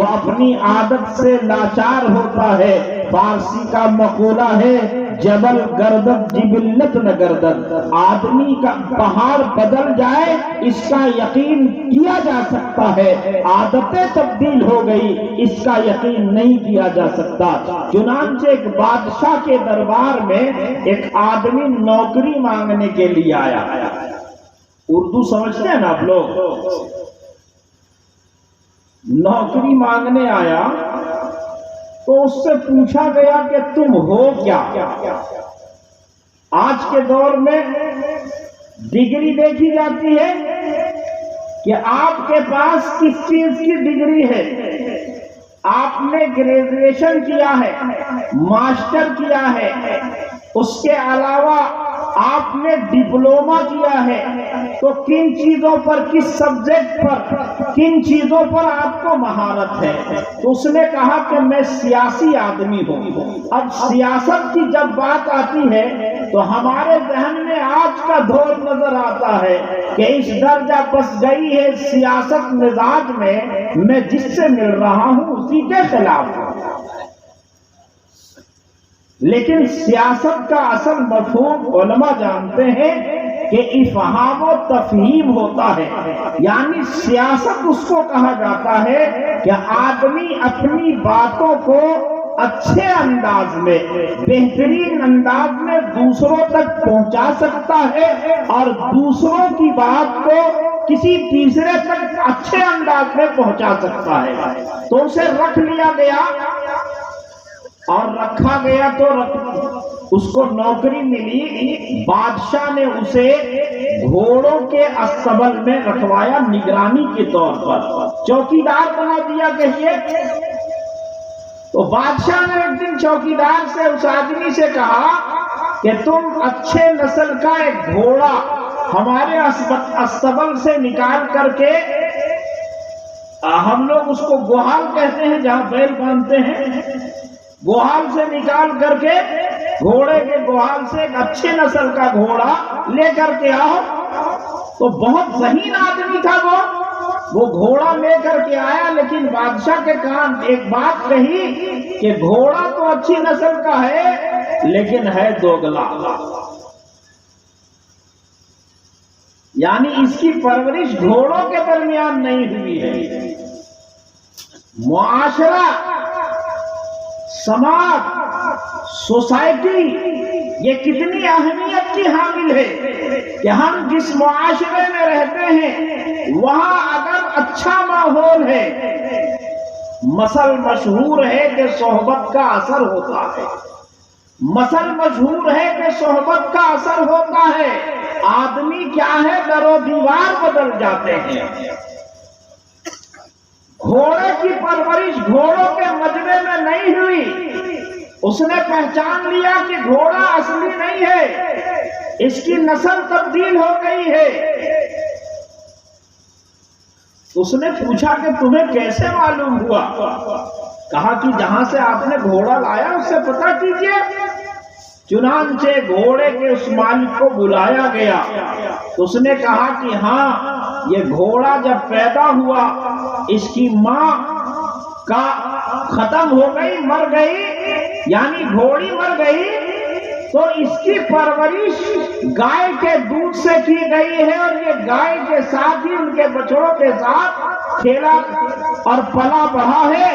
وہ اپنی عادت سے لاچار ہوتا ہے۔ فارسی کا مقولہ ہے جبل گردد جبلت نہ گردد، آدمی کا پہاڑ بدل جائے اس کا یقین کیا جا سکتا ہے، عادتیں تبدیل ہو گئی اس کا یقین نہیں کیا جا سکتا۔ چنانچہ ایک بادشاہ کے دربار میں ایک آدمی نوکری مانگنے کے لیے آیا۔ اردو سمجھتے ہیں نا آپ لوگ؟ نوکری مانگنے آیا تو اس سے پوچھا گیا کہ تم ہو کیا؟ آج کے دور میں ڈگری دیکھی جاتی ہے کہ آپ کے پاس کس چیز کی ڈگری ہے۔ آپ نے گریجویشن کیا ہے، ماسٹر کیا ہے، اس کے علاوہ آپ نے ڈپلومہ کیا ہے، تو کن چیزوں پر، کس سبجیکٹ پر، کن چیزوں پر آپ کو مہارت ہے؟ تو اس نے کہا کہ میں سیاسی آدمی ہوں۔ اب سیاست کی جب بات آتی ہے تو ہمارے ذہن میں آج کا دور نظر آتا ہے کہ اس درجہ بس گئی ہے سیاست مزاج میں جس سے مل رہا ہوں اسی کے خلاف ہوں۔ لیکن سیاست کا اصل مفہوم علماء جانتے ہیں کہ افہام و تفہیم ہوتا ہے، یعنی سیاست اس کو کہا جاتا ہے کہ آدمی اپنی باتوں کو اچھے انداز میں، بہترین انداز میں دوسروں تک پہنچا سکتا ہے اور دوسروں کی بات کو کسی تیسرے تک اچھے انداز میں پہنچا سکتا ہے۔ تو اسے رکھ لیا گیا اور رکھا گیا تو اس کو نوکری ملی۔ بادشاہ نے اسے گھوڑوں کے استبل میں رکھوایا نگرانی کے طور پر، چوکیدار بنا دیا کہیے۔ تو بادشاہ نے ایک دن چوکیدار سے، اس آدمی سے کہا کہ تم اچھے نسل کا ایک گھوڑا ہمارے استبل سے نکال کر کے، ہم لوگ اس کو گوہال کہتے ہیں جہاں بیل باندھتے ہیں، گوہال سے نکال کر کے، گھوڑے کے گوہال سے ایک اچھے نسل کا گھوڑا لے کر کے آؤ۔ تو بہت ذہین آدمی تھا وہ گھوڑا لے کر کے آیا، لیکن بادشاہ کے کان ایک بات کہی کہ گھوڑا تو اچھی نسل کا ہے لیکن ہے دوگلا، یعنی اس کی پرورش گھوڑوں کے درمیان نہیں ہوئی ہے۔ معاشرہ، سماج، سوسائٹی یہ کتنی اہمیت کی حامل ہے کہ ہم جس معاشرے میں رہتے ہیں وہاں اگر اچھا ماحول ہے، مثل مشہور ہے کہ صحبت کا اثر ہوتا ہے، مثل مشہور ہے کہ صحبت کا اثر ہوتا ہے، آدمی کیا ہے در و دیوار بدل جاتے ہیں۔ گھوڑے کی پرورش گھوڑوں کے مجمع میں نہیں ہوئی، اس نے پہچان لیا کہ گھوڑا اصلی نہیں ہے، اس کی نسل تبدیل ہو گئی ہے۔ اس نے پوچھا کہ تمہیں کیسے معلوم ہوا؟ کہا کہ جہاں سے آپ نے گھوڑا لایا اس سے پتہ کیجئے۔ چنانچہ گھوڑے کے اس مالک کو بلایا گیا، اس نے کہا کہ ہاں، یہ گھوڑا جب پیدا ہوا اس کی ماں کا ختم ہو گئی، مر گئی، یعنی گھوڑی مر گئی، تو اس کی پرورش گائے کے دودھ سے کی گئی ہے، اور یہ گائے کے ساتھ ہی ان کے بچڑوں کے ساتھ کھیلا اور پلا بڑھا ہے۔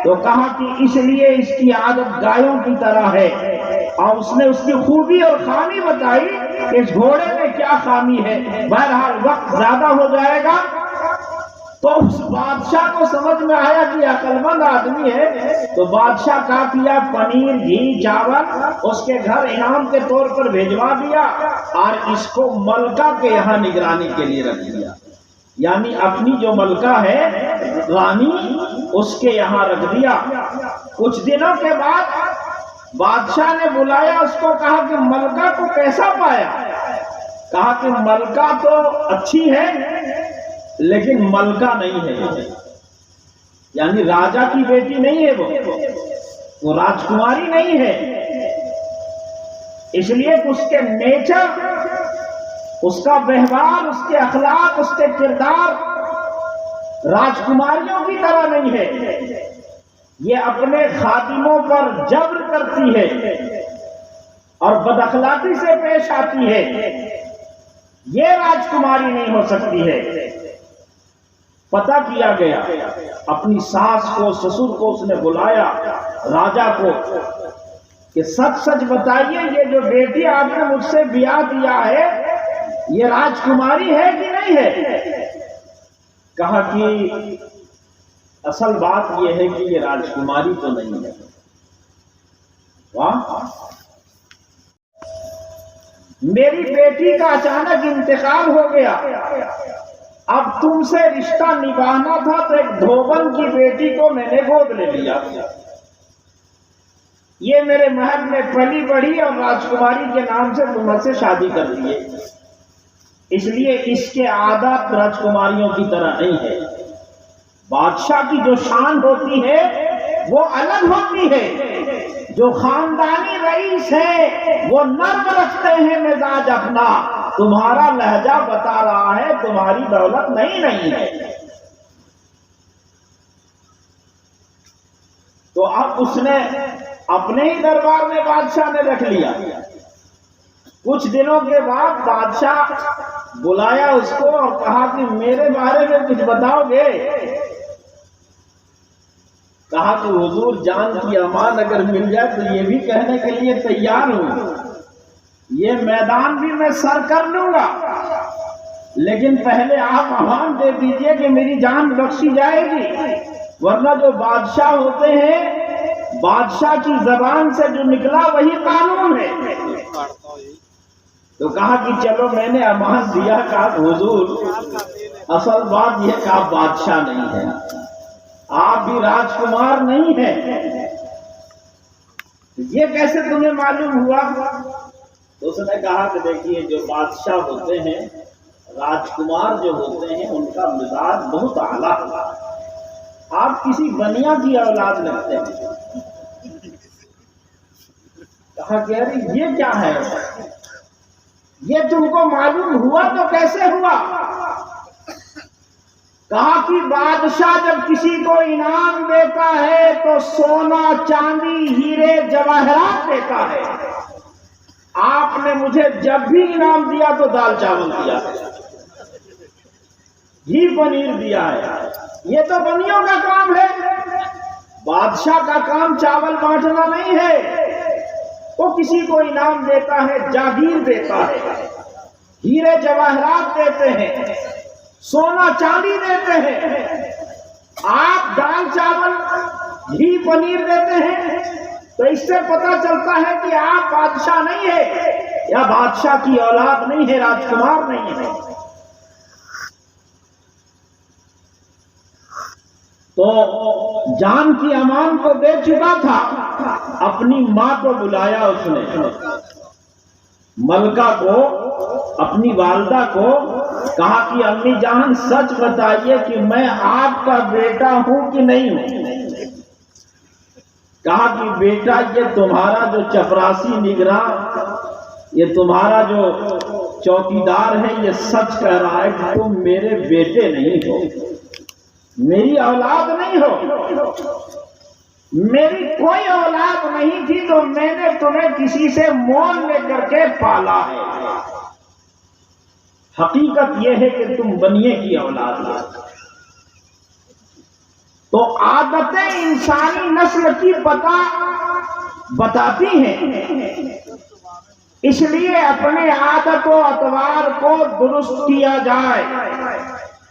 تو کہا کہ اس لیے اس کی عادت گایوں کی طرح ہے، اور اس نے اس کی خوبی اور خامی بتائی کہ اس گھوڑے میں کیا خامی ہے۔ بہرحال وقت زیادہ ہو جائے گا تو اس بادشاہ کو سمجھ میں آیا کہ عقل مند آدمی ہے، تو بادشاہ کا کیا پنیر، گھی، چاول اس کے گھر انعام کے طور پر بھیجوا دیا، اور اس کو ملکہ کے یہاں نگرانی کے لیے رکھ دیا، یعنی اپنی جو ملکہ ہے رانی اس کے یہاں رکھ دیا۔ کچھ دنوں کے بعد بادشاہ نے بلایا اس کو، کہا کہ ملکہ کو کیسا پایا؟ کہا کہ ملکہ تو اچھی ہے لیکن ملکہ نہیں ہے، یعنی راجا کی بیٹی نہیں ہے، وہ راجکماری نہیں ہے، اس لیے اس کے نیچر، اس کا ویوہار، اس کے اخلاق، اس کے کردار راجکماریوں کی طرح نہیں ہے۔ یہ اپنے خادموں پر جبر کرتی ہے اور بد اخلاقی سے پیش آتی ہے، یہ راجکماری نہیں ہو سکتی ہے۔ پتہ کیا گیا، اپنی ساس کو، سسر کو اس نے بلایا، راجا کو، کہ سچ سچ بتائیے یہ جو بیٹی آپ نے مجھ سے بیاہ کیا ہے یہ راجکماری ہے کہ نہیں ہے؟ کہا کہ اصل بات یہ ہے کہ یہ راجکماری تو نہیں ہے۔ واہ، میری بیٹی کا اچانک انتقال ہو گیا، اب تم سے رشتہ نبھانا تھا تو ایک دھوبن کی بیٹی کو میں نے گود لے لیا، یہ میرے محل میں پلی بڑھی اور راجکماری کے نام سے تم سے شادی کر لیے، اس لیے اس کے عادات راجکماریوں کی طرح نہیں ہے۔ بادشاہ کی جو شان ہوتی ہے وہ الگ ہوتی ہے، جو خاندانی رئیس ہے وہ نرم رکھتے ہیں مزاج اپنا، تمہارا لہجہ بتا رہا ہے تمہاری دولت نہیں ہے۔ تو اب اس نے اپنے ہی دربار میں بادشاہ نے رکھ لیا۔ کچھ دنوں کے بعد بادشاہ بلایا اس کو اور کہا کہ میرے بارے میں کچھ بتاؤ گے؟ کہا کہ حضور جان کی امان اگر مل جائے تو یہ بھی کہنے کے لیے تیار ہوں، یہ میدان بھی میں سر کر لوں گا، لیکن پہلے آپ امان دے دیجئے کہ میری جان بخشی جائے گی، ورنہ جو بادشاہ ہوتے ہیں بادشاہ کی زبان سے جو نکلا وہی قانون ہے۔ تو کہا کہ چلو میں نے امان دیا۔ کہا حضور اصل بات یہ کہ آپ بادشاہ نہیں ہیں، آپ بھی راجکمار نہیں ہیں، یہ کیسے تمہیں معلوم ہوا؟ تو اس نے کہا کہ دیکھیے جو بادشاہ ہوتے ہیں، راجکمار جو ہوتے ہیں ان کا مزاج بہت اعلیٰ ہوتا ہے، آپ کسی بنیا کی اولاد لگتے ہیں۔ کہا کہ ارے یہ کیا ہے، یہ تم کو معلوم ہوا تو کیسے ہوا؟ کہا کہ بادشاہ جب کسی کو انعام دیتا ہے تو سونا، چاندی، ہیرے، جواہرات دیتا ہے، آپ نے مجھے جب بھی انعام دیا تو دال چاول دیا ہے، گھی پنیر دیا ہے، یہ تو بنیوں کا کام ہے، بادشاہ کا کام چاول بانٹنا نہیں ہے۔ وہ کسی کو انعام دیتا ہے، جاگیر دیتا ہے، ہیرے جواہرات دیتے ہیں، سونا چاندی دیتے ہیں، آپ دال چاول گھی پنیر دیتے ہیں، تو اس سے پتہ چلتا ہے کہ آپ بادشاہ نہیں ہے، یا بادشاہ کی اولاد نہیں ہے، راجکمار نہیں ہے۔ تو جان کی امان کو دے چکا تھا، اپنی ماں کو بلایا اس نے، ملکہ کو، اپنی والدہ کو، کہا کہ امی جان سچ بتائیے کہ میں آپ کا بیٹا ہوں کہ نہیں ہوں؟ کہا کہ بیٹا یہ تمہارا جو چپراسی نگراں، یہ تمہارا جو چوکیدار ہے یہ سچ کہہ رہا ہے کہ تم میرے بیٹے نہیں ہو، میری اولاد نہیں ہو، میری کوئی اولاد نہیں تھی تو میں نے تمہیں کسی سے مول لے کر کے پالا ہے، حقیقت یہ ہے کہ تم بنیے کی اولاد ہو۔ تو عادتیں انسانی نسل کی بتاتی ہیں، اس لیے اپنے عادت و اطوار کو درست کیا جائے۔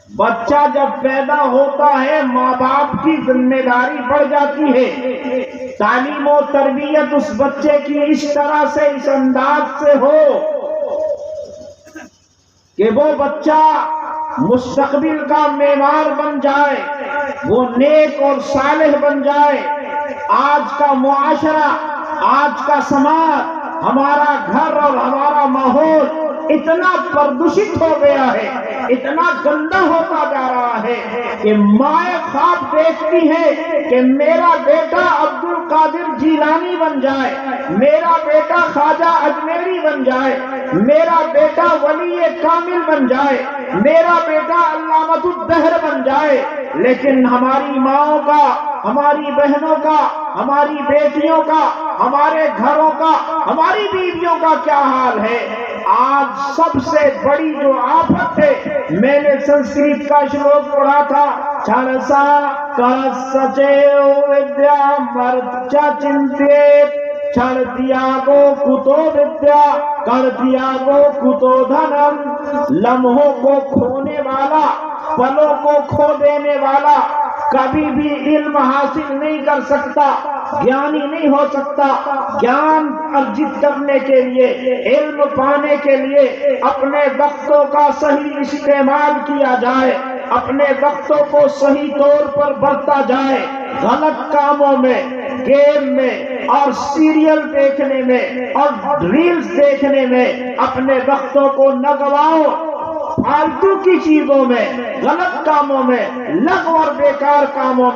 بچہ جب پیدا ہوتا ہے ماں باپ کی ذمہ داری بڑھ جاتی ہے، تعلیم و تربیت اس بچے کی اس طرح سے، اس انداز سے ہو کہ وہ بچہ مستقبل کا معمار بن جائے، وہ نیک اور صالح بن جائے، آج کا معاشرہ، آج کا سماج، ہمارا گھر اور ہمارا ماحول اتنا پردوشت ہو گیا ہے، اتنا گندا ہوتا جا رہا ہے کہ مائیں خواب دیکھتی ہیں کہ میرا بیٹا عبد القادر جیلانی بن جائے، میرا بیٹا خواجہ اجمیری بن جائے، میرا بیٹا ولی کامل بن جائے، میرا بیٹا علامۃ الدہر بن جائے، لیکن ہماری ماؤں کا، ہماری بہنوں کا، ہماری بیٹیوں کا، ہمارے گھروں کا، ہماری بیویوں کا کیا حال ہے؟ آج سب سے بڑی جو آفت ہے، میں نے سنسکرت کا شلوک پڑھا تھا، چھڑسا کرسچے ودیا مرت چنتے چھڑ تیاگو کتو ودیا کر تیاگو کتو دھنم، لمحوں کو کھونے والا، پلوں کو کھو دینے والا کبھی بھی علم حاصل نہیں کر سکتا، گیانی نہیں ہو سکتا۔ گیان ارجت کرنے کے لیے، علم پانے کے لیے اپنے وقتوں کا صحیح استعمال کیا جائے، اپنے وقتوں کو صحیح طور پر برتا جائے، غلط کاموں میں، گیم میں اور سیریل دیکھنے میں اور ریلز دیکھنے میں اپنے وقتوں کو نہ گواؤ، فالتو کی چیزوں میں، غلط کاموں میں، لغو اور بیکار کاموں میں